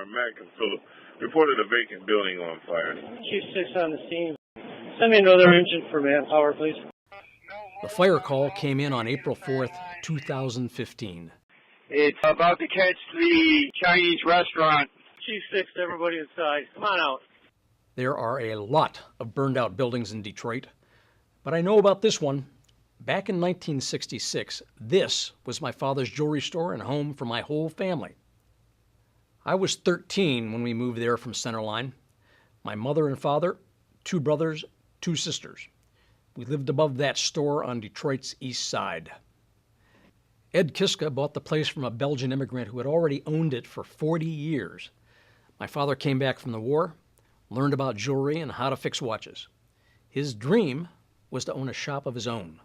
Mack and Philip reported a vacant building on fire. Chief 6 on the scene. Send me another engine for manpower, please. The fire call came in on April 4th, 2015. It's about to catch the Chinese restaurant. Chief 6, everybody inside. Come on out. There are a lot of burned out buildings in Detroit, but I know about this one. Back in 1966, this was my father's jewelry store and home for my whole family. I was 13 when we moved there from Centerline. My mother and father, 2 brothers, 2 sisters. We lived above that store on Detroit's east side. Ed Kiska bought the place from a Belgian immigrant who had already owned it for 40 years. My father came back from the war, learned about jewelry and how to fix watches. His dream was to own a shop of his own.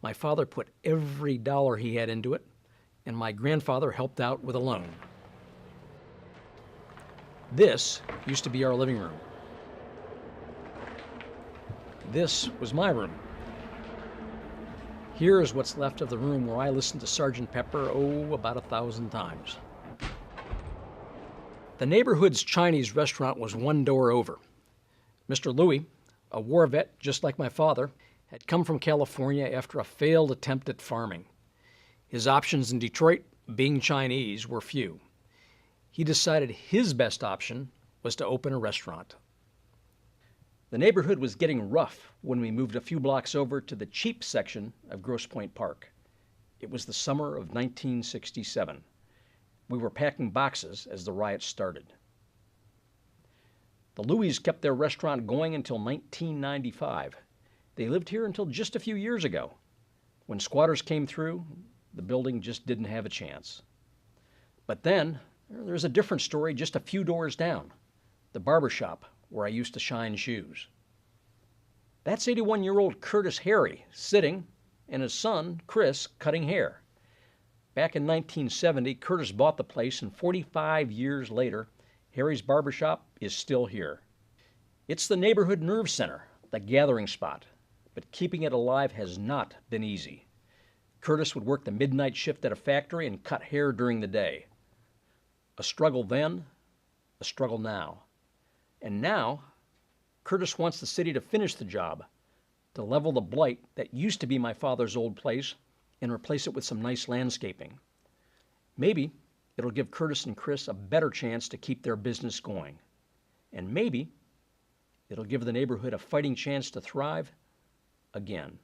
My father put every dollar he had into it, and my grandfather helped out with a loan. This used to be our living room. This was my room. Here is what's left of the room where I listened to Sgt. Pepper, about 1,000 times. The neighborhood's Chinese restaurant was one door over. Mr. Louis, a war vet just like my father, had come from California after a failed attempt at farming. His options in Detroit, being Chinese, were few. He decided his best option was to open a restaurant. The neighborhood was getting rough when we moved a few blocks over to the cheap section of Grosse Pointe Park. It was the summer of 1967. We were packing boxes as the riots started. The Louis kept their restaurant going until 1995. They lived here until just a few years ago. When squatters came through, the building just didn't have a chance. But then, there's a different story just a few doors down. The barber shop where I used to shine shoes. That's 81-year-old Curtis Harry sitting, and his son, Chris, cutting hair. Back in 1970, Curtis bought the place, and 45 years later, Harry's barbershop is still here. It's the neighborhood nerve center, the gathering spot, but keeping it alive has not been easy. Curtis would work the midnight shift at a factory and cut hair during the day. A struggle then, a struggle now. And now, Curtis wants the city to finish the job, to level the blight that used to be my father's old place and replace it with some nice landscaping. Maybe it'll give Curtis and Chris a better chance to keep their business going. And maybe it'll give the neighborhood a fighting chance to thrive again.